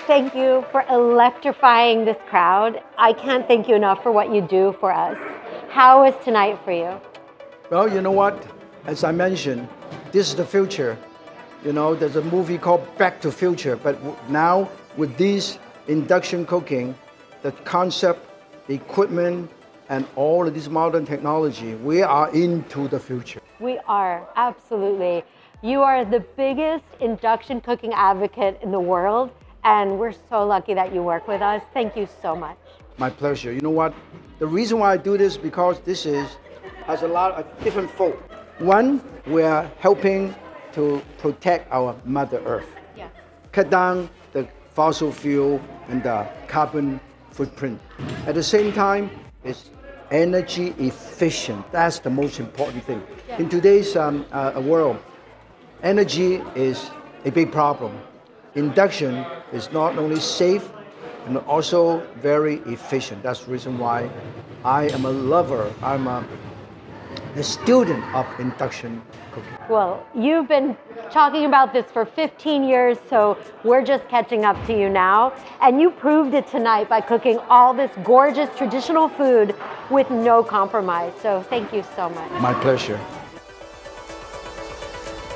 thank you for electrifying this crowd. I can't thank you enough for what you do for us. How was tonight for you? Well, you know what? As I mentioned, this is the future. You know, there's a movie called Back to Future, but now with this induction cooking, the concept, the equipment, and all of this modern technology, we are into the future. We are, absolutely. You are the biggest induction cooking advocate in the world, and we're so lucky that you work with us. Thank you so much. My pleasure. You know what? The reason why I do this because this has a lot of different folk. One, we are helping to protect our Mother Earth. Yeah. Cut down the fossil fuel and the carbon footprint. At the same time, it's energy efficient. That's the most important thing. Yeah. In today's world, energy is a big problem. Induction is not only safe and also very efficient. That's the reason why I am a lover. I'm a student of induction cooking. Well, you've been talking about this for 15 years, so we're just catching up to you now. And you proved it tonight by cooking all this gorgeous traditional food with no compromise. So thank you so much. My pleasure.